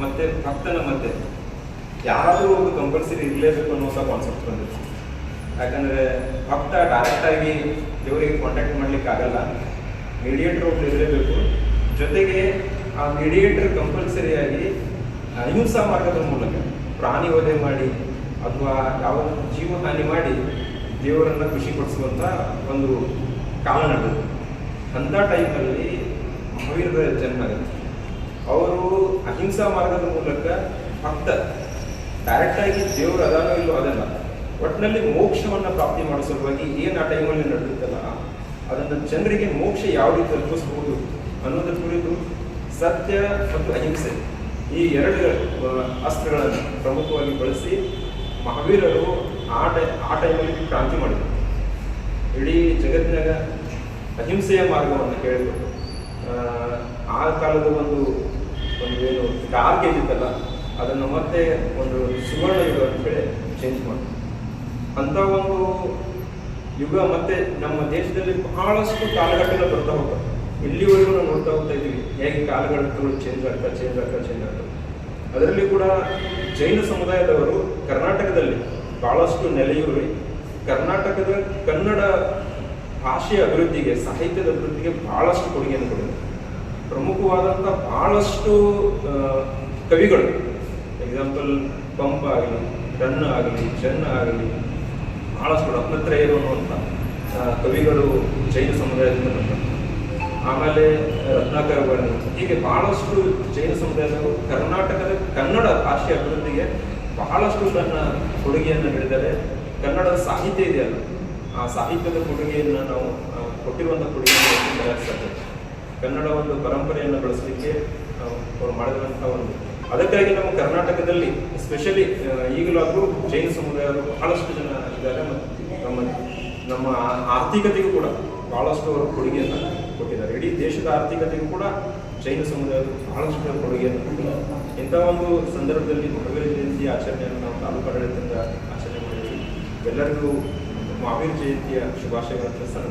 ಮತ್ತು ಭಕ್ತನ ಮಧ್ಯೆ ಯಾರಾದರೂ ಒಂದು ಕಂಪಲ್ಸರಿ ಇರಲೇಬೇಕು ಅನ್ನುವಂಥ ಕಾನ್ಸೆಪ್ಟ್ ಬಂದಿದೆ. ಯಾಕಂದರೆ ಭಕ್ತ ಡೈರೆಕ್ಟಾಗಿ ದೇವರಿಗೆ ಕಾಂಟ್ಯಾಕ್ಟ್ ಮಾಡಲಿಕ್ಕೆ ಆಗಲ್ಲ, ಮೀಡಿಯೇಟರ್ ಒಬ್ಬರು ಇರಲೇಬೇಕು. ಜೊತೆಗೆ ಆ ಮೀಡಿಯೇಟರ್ ಕಂಪಲ್ಸರಿಯಾಗಿ ಅಹಿಂಸಾ ಮಾರ್ಗದ ಮೂಲಕ ಪ್ರಾಣಿ ವಧೆ ಮಾಡಿ ಅಥವಾ ಯಾವ ಜೀವಹಾನಿ ಮಾಡಿ ದೇವರನ್ನು ಖುಷಿಪಡಿಸುವಂಥ ಒಂದು ಕಾಲ ನಡೆದು ಅಂಥ ಟೈಮಲ್ಲಿ ಮಹಾವೀರರ ಜನ್ಮ ಆಗುತ್ತೆ. ಅವರು ಅಹಿಂಸಾ ಮಾರ್ಗದ ಮೂಲಕ ಭಕ್ತ ಡೈರೆಕ್ಟಾಗಿ ದೇವರು ಅದಾನೋ ಇಲ್ಲೋ ಅದಲ್ಲ, ಒಟ್ಟಿನಲ್ಲಿ ಮೋಕ್ಷವನ್ನು ಪ್ರಾಪ್ತಿ ಮಾಡೋ ಸಲುವಾಗಿ ಏನು ಆ ಟೈಮಲ್ಲಿ ನಡೆಯುತ್ತಲ್ಲ ಅದನ್ನು ಜನರಿಗೆ ಮೋಕ್ಷ ಯಾವ ರೀತಿ ತಲುಪಿಸ್ಬೋದು ಅನ್ನೋದ್ರ ಕುರಿತು ಸತ್ಯ ಮತ್ತು ಅಹಿಂಸೆ ಈ ಎರಡು ಅಸ್ತ್ರಗಳನ್ನು ಪ್ರಮುಖವಾಗಿ ಬಳಸಿ ಮಹಾವೀರರು ಆ ಟೈಮಲ್ಲಿ ಕ್ರಾಂತಿ ಮಾಡಿದರು. ಇಡೀ ಜಗತ್ತಿನಾಗ ಅಹಿಂಸೆಯ ಮಾರ್ಗವನ್ನು ಹೇಳಿಕೊಟ್ಟು ಆ ಕಾಲದ ಒಂದು ಏನು ಡಾರ್ಕ್ ಏಜ್ ಇತ್ತಲ್ಲ ಅದನ್ನು ಮತ್ತೆ ಒಂದು ಸುವರ್ಣ ಯುಗ ಅಂತೇಳಿ ಚೇಂಜ್ ಮಾಡಿ ಅಂಥ ಒಂದು ಯುಗ ಮತ್ತೆ ನಮ್ಮ ದೇಶದಲ್ಲಿ ಬಹಳಷ್ಟು ಕಾಲಘಟ್ಟಗಳು ಬರ್ತಾ ಹೋಗ್ತವೆ. ಇಲ್ಲಿವರೆಗೂ ನಾವು ನೋಡ್ತಾ ಹೋಗ್ತಾ ಇದ್ದೀವಿ ಹೇಗೆ ಕಾಲಘಟ್ಟಗಳು ಚೇಂಜ್ ಆಗ್ತಾ. ಅದರಲ್ಲಿ ಕೂಡ ಜೈನ ಸಮುದಾಯದವರು ಕರ್ನಾಟಕದಲ್ಲಿ ಬಹಳಷ್ಟು ನೆಲೆಯೂರಿ ಕರ್ನಾಟಕದ ಕನ್ನಡ ಭಾಷೆಯ ಅಭಿವೃದ್ಧಿಗೆ, ಸಾಹಿತ್ಯದ ಅಭಿವೃದ್ಧಿಗೆ ಬಹಳಷ್ಟು ಕೊಡುಗೆಯನ್ನು ಕೊಡಿದ್ದಾರೆ. ಪ್ರಮುಖವಾದಂಥ ಬಹಳಷ್ಟು ಕವಿಗಳು, ಎಕ್ಸಾಂಪಲ್ ಪಂಪ ಆಗಲಿ, ರನ್ನ ಆಗಲಿ, ಚೆನ್ನ ಆಗಲಿ, ಬಹಳಷ್ಟು ರತ್ನತ್ರಯರು ಅನ್ನುವಂಥ ಕವಿಗಳು ಜೈನ ಸಮುದಾಯದಿಂದ ಬಂದರು. ಆಮೇಲೆ ರತ್ನಾಕರ ವರ್ಣಿ, ಹೀಗೆ ಬಹಳಷ್ಟು ಜೈನ ಸಮುದಾಯದವರು ಕರ್ನಾಟಕದ ಕನ್ನಡ ಭಾಷೆಯ ಅಭಿವೃದ್ಧಿಗೆ ಬಹಳಷ್ಟು ತನ್ನ ಕೊಡುಗೆಯನ್ನು ನೀಡಿದ್ದಾರೆ. ಕನ್ನಡದ ಸಾಹಿತ್ಯ ಇದೆಯಲ್ಲ, ಆ ಸಾಹಿತ್ಯದ ಕೊಡುಗೆಯನ್ನು ನಾವು ಕೊಟ್ಟಿರುವಂಥ ಕೊಡುಗೆಯನ್ನು ತಯಾರಿಸ್ತಾರೆ. ಕನ್ನಡ ಒಂದು ಪರಂಪರೆಯನ್ನು ಬೆಳೆಸಲಿಕ್ಕೆ ಅವರು ಮಾಡಿರುವಂಥ ಒಂದು, ಅದಕ್ಕಾಗಿ ನಮ್ಮ ಕರ್ನಾಟಕದಲ್ಲಿ ಎಸ್ಪೆಷಲಿ ಈಗಲಾದರೂ ಜೈನ ಸಮುದಾಯರು ಬಹಳಷ್ಟು ಜನ ಇದ್ದಾರೆ. ಮತ್ತು ನಮ್ಮ ಆರ್ಥಿಕತೆಗೂ ಕೂಡ ಬಹಳಷ್ಟು ಅವರು ಕೊಡುಗೆಯನ್ನು ಕೊಟ್ಟಿದ್ದಾರೆ. ಇಡೀ ದೇಶದ ಆರ್ಥಿಕತೆಗೂ ಕೂಡ ಜೈನ ಸಮುದಾಯರು ಬಹಳಷ್ಟು ಕೊಡುಗೆಯನ್ನು ಕೊಟ್ಟಿದ್ದಾರೆ. ಇಂಥ ಒಂದು ಸಂದರ್ಭದಲ್ಲಿ ಮಹಾವೀರ ಜಯಂತಿ ಆಚರಣೆಯನ್ನು ನಾವು ತಾಲೂಕು ಆಡಳಿತದಿಂದ ಆಚರಣೆ ಮಾಡಿದ್ದೀವಿ. ಎಲ್ಲರಿಗೂ ಮಹಾವೀರ ಜಯಂತಿಯ ಶುಭಾಶಯಗಳನ್ನು ಸಹ